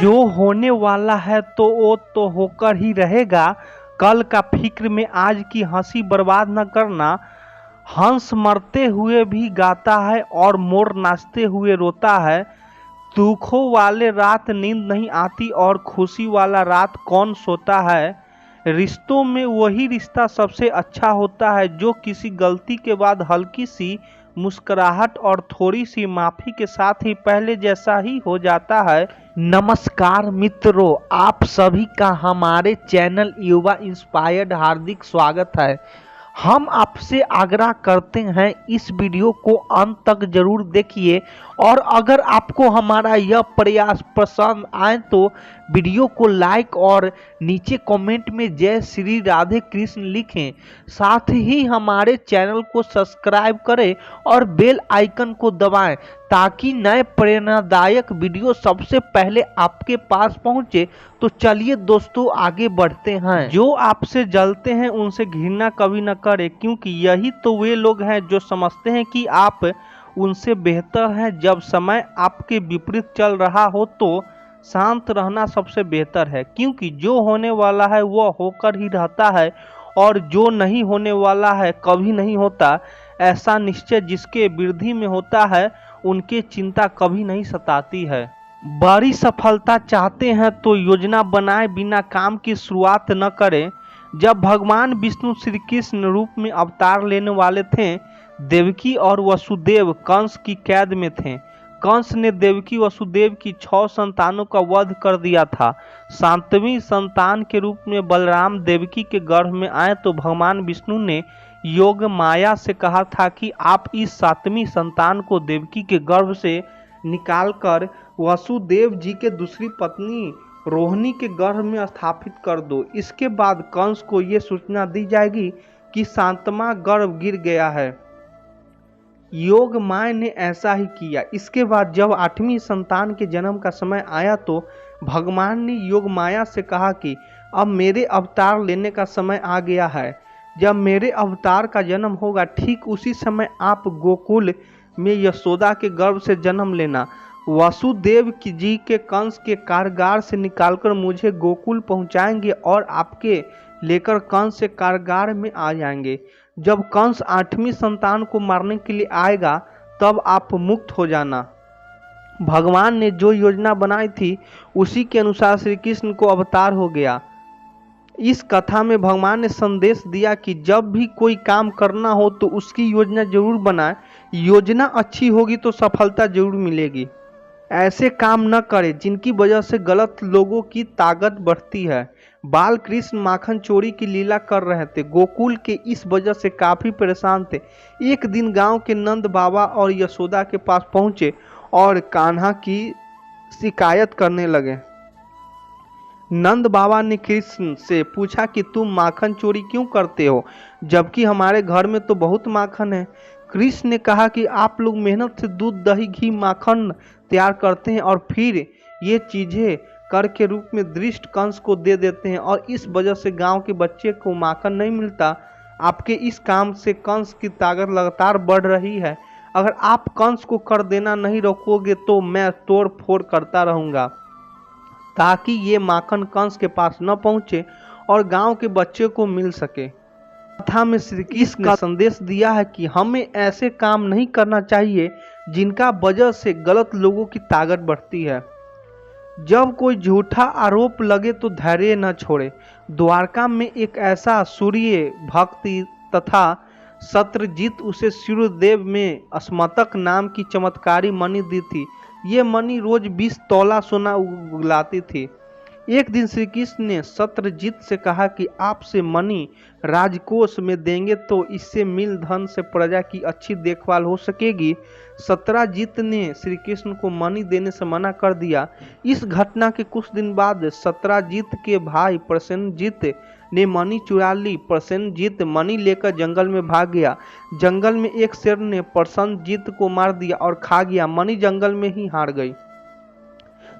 जो होने वाला है तो वो तो होकर ही रहेगा। कल का फिक्र में आज की हंसी बर्बाद न करना। हंस मरते हुए भी गाता है और मोर नाचते हुए रोता है। दुखों वाले रात नींद नहीं आती और खुशी वाला रात कौन सोता है। रिश्तों में वही रिश्ता सबसे अच्छा होता है जो किसी गलती के बाद हल्की सी मुस्कुराहट और थोड़ी सी माफी के साथ ही पहले जैसा ही हो जाता है। नमस्कार मित्रों, आप सभी का हमारे चैनल युवा इंस्पायर्ड हार्दिक स्वागत है। हम आपसे आग्रह करते हैं इस वीडियो को अंत तक जरूर देखिए और अगर आपको हमारा यह प्रयास पसंद आए तो वीडियो को लाइक और नीचे कमेंट में जय श्री राधे कृष्ण लिखें। साथ ही हमारे चैनल को सब्सक्राइब करें और बेल आइकन को दबाएं ताकि नए प्रेरणादायक वीडियो सबसे पहले आपके पास पहुंचे। तो चलिए दोस्तों आगे बढ़ते हैं। जो आपसे जलते हैं उनसे घृणा कभी न करें, क्योंकि यही तो वे लोग हैं जो समझते हैं कि आप उनसे बेहतर हैं। जब समय आपके विपरीत चल रहा हो तो शांत रहना सबसे बेहतर है, क्योंकि जो होने वाला है वह होकर ही रहता है और जो नहीं होने वाला है कभी नहीं होता। ऐसा निश्चय जिसके वृद्धि में होता है उनकी चिंता कभी नहीं सताती है। बड़ी सफलता चाहते हैं तो योजना बनाए बिना काम की शुरुआत न करें। जब भगवान विष्णु श्री कृष्ण रूप में अवतार लेने वाले थे, देवकी और वसुदेव कंस की कैद में थे। कंस ने देवकी वसुदेव की 6 संतानों का वध कर दिया था। 7वीं संतान के रूप में बलराम देवकी के गर्भ में आए तो भगवान विष्णु ने योग माया से कहा था कि आप इस 7वीं संतान को देवकी के गर्भ से निकालकर वसुदेव जी के दूसरी पत्नी रोहिणी के गर्भ में स्थापित कर दो। इसके बाद कंस को ये सूचना दी जाएगी कि 7वां गर्भ गिर गया है। योग माया ने ऐसा ही किया। इसके बाद जब 8वीं संतान के जन्म का समय आया तो भगवान ने योग माया से कहा कि अब मेरे अवतार लेने का समय आ गया है। जब मेरे अवतार का जन्म होगा ठीक उसी समय आप गोकुल में यशोदा के गर्भ से जन्म लेना। वसुदेव जी के कंस के कारागार से निकालकर मुझे गोकुल पहुंचाएंगे और आपके लेकर कंस से कारागार में आ जाएंगे। जब कंस 8वीं संतान को मारने के लिए आएगा तब आप मुक्त हो जाना। भगवान ने जो योजना बनाई थी उसी के अनुसार श्री कृष्ण को अवतार हो गया। इस कथा में भगवान ने संदेश दिया कि जब भी कोई काम करना हो तो उसकी योजना जरूर बनाए। योजना अच्छी होगी तो सफलता जरूर मिलेगी। ऐसे काम न करें जिनकी वजह से गलत लोगों की ताकत बढ़ती है। बाल कृष्ण माखन चोरी की लीला कर रहे थे। गोकुल के इस वजह से काफी परेशान थे। एक दिन गांव के नंद बाबा और यशोदा के पास पहुंचे और कान्हा की शिकायत करने लगे। नंद बाबा ने कृष्ण से पूछा कि तुम माखन चोरी क्यों करते हो, जबकि हमारे घर में तो बहुत माखन है। कृष्ण ने कहा कि आप लोग मेहनत से दूध दही घी माखन तैयार करते हैं और फिर ये चीजें कर के रूप में दृष्ट कंस को दे देते हैं और इस वजह से गांव के बच्चे को माखन नहीं मिलता। आपके इस काम से कंस की ताकत लगातार बढ़ रही है। अगर आप कंस को कर देना नहीं रोकोगे तो मैं तोड़ फोड़ करता रहूंगा ताकि ये माखन कंस के पास न पहुंचे और गांव के बच्चे को मिल सके। कथा में श्री कृष्ण का संदेश दिया है कि हमें ऐसे काम नहीं करना चाहिए जिनका वजह से गलत लोगों की ताकत बढ़ती है। जब कोई झूठा आरोप लगे तो धैर्य न छोड़े। द्वारका में एक ऐसा सूर्य भक्ति तथा शत्रुजीत उसे सूर्यदेव में स्मतक नाम की चमत्कारी मणि दी थी। ये मणि रोज 20 तोला सोना उगलाती थी। एक दिन श्री कृष्ण ने शत्रुजीत से कहा कि आपसे मणि राजकोष में देंगे तो इससे मिल धन से प्रजा की अच्छी देखभाल हो सकेगी। शत्रुजीत ने श्री कृष्ण को मणि देने से मना कर दिया। इस घटना के कुछ दिन बाद शत्रुजीत के भाई प्रसेनजीत ने मणि चुरा ली। प्रसेनजीत मणि लेकर जंगल में भाग गया। जंगल में एक शेर ने प्रसेनजीत को मार दिया और खा गया। मणि जंगल में ही हार गई।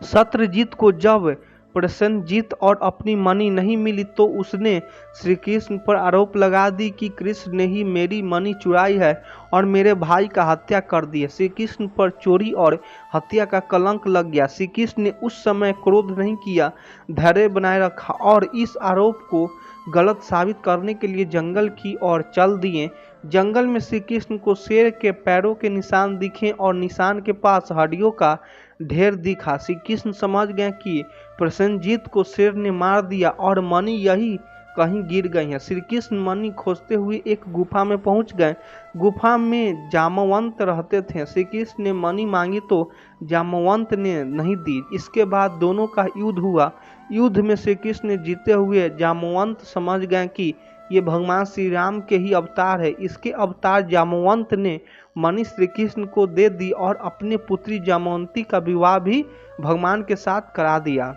शत्रुजीत को जब प्रसेनजीत और अपनी मणि नहीं मिली तो उसने श्री कृष्ण पर आरोप लगा दी कि कृष्ण ने ही मेरी मणि चुराई है और मेरे भाई का हत्या कर दी है। श्री कृष्ण पर चोरी और हत्या का कलंक लग गया। श्री कृष्ण ने उस समय क्रोध नहीं किया, धैर्य बनाए रखा और इस आरोप को गलत साबित करने के लिए जंगल की ओर चल दिए। जंगल में श्री कृष्ण को शेर के पैरों के निशान दिखे और निशान के पास हड्डियों का ढेर दिखा। श्री कृष्ण समझ गए कि प्रसेनजीत को शेर ने मार दिया और मणि यही कहीं गिर गई है। श्री कृष्ण मणि खोजते हुए एक गुफा में पहुंच गए। गुफा में जामवंत रहते थे। श्री कृष्ण ने मणि मांगी तो जामवंत ने नहीं दी। इसके बाद दोनों का युद्ध हुआ। युद्ध में श्री कृष्ण ने जीते हुए जामवंत समझ गए कि ये भगवान श्री राम के ही अवतार है। इसके अवतार जामवंत ने मणि श्री कृष्ण को दे दी और अपने पुत्री जामवंती का विवाह भी भगवान के साथ करा दिया।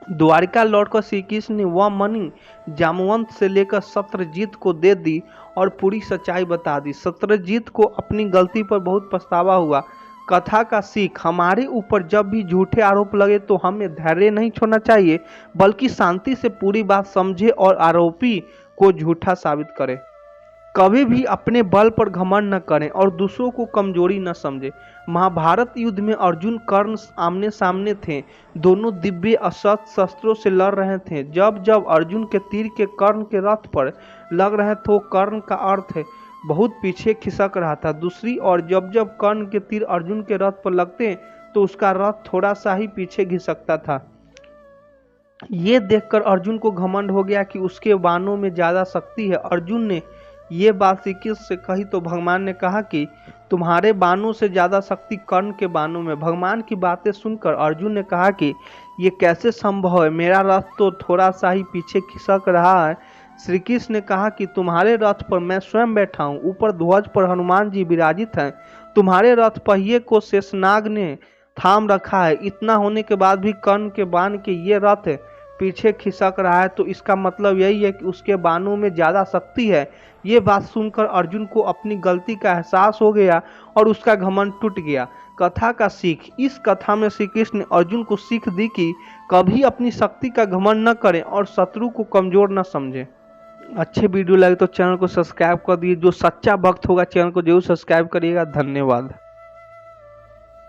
द्वारिका लौटकर श्री कृष्ण ने वह मणि जामवंत से लेकर शत्रुजीत को दे दी और पूरी सच्चाई बता दी। शत्रुजीत को अपनी गलती पर बहुत पछतावा हुआ। कथा का सीख, हमारे ऊपर जब भी झूठे आरोप लगे तो हमें धैर्य नहीं छोड़ना चाहिए, बल्कि शांति से पूरी बात समझे और आरोपी को झूठा साबित करें। कभी भी अपने बल पर घमंड न करें और दूसरों को कमजोरी न समझें। महाभारत युद्ध में अर्जुन कर्ण आमने सामने थे। दोनों दिव्य अस्त्र शस्त्रों से लड़ रहे थे। जब जब अर्जुन के तीर के कर्ण के रथ पर लग रहे थे, कर्ण का अर्थ बहुत पीछे खिसक रहा था। दूसरी ओर जब जब कर्ण के तीर अर्जुन के रथ पर लगते तो उसका रथ थोड़ा सा ही पीछे खिसकता था। ये देखकर अर्जुन को घमंड हो गया कि उसके बाणों में ज्यादा शक्ति है। अर्जुन ने ये बात श्री कृष्ण से कही तो भगवान ने कहा कि तुम्हारे बाणों से ज्यादा शक्ति कर्ण के बाणों में। भगवान की बातें सुनकर अर्जुन ने कहा कि ये कैसे संभव है, मेरा रथ तो थोड़ा सा ही पीछे खिसक रहा है। श्री कृष्ण ने कहा कि तुम्हारे रथ पर मैं स्वयं बैठा हूँ, ऊपर ध्वज पर हनुमान जी विराजित हैं, तुम्हारे रथ पहिए को शेषनाग ने थाम रखा है। इतना होने के बाद भी कर्ण के बाण के ये रथ पीछे खिसक रहा है, तो इसका मतलब यही है कि उसके बाणों में ज्यादा शक्ति है। ये बात सुनकर अर्जुन को अपनी गलती का एहसास हो गया और उसका घमंड टूट गया। कथा का सीख, इस कथा में श्री कृष्ण ने अर्जुन को सीख दी कि कभी अपनी शक्ति का घमंड न करें और शत्रु को कमजोर न समझें। अच्छे वीडियो लगे तो चैनल को सब्सक्राइब कर दीजिए। जो सच्चा भक्त होगा चैनल को जरूर सब्सक्राइब करिएगा। धन्यवाद।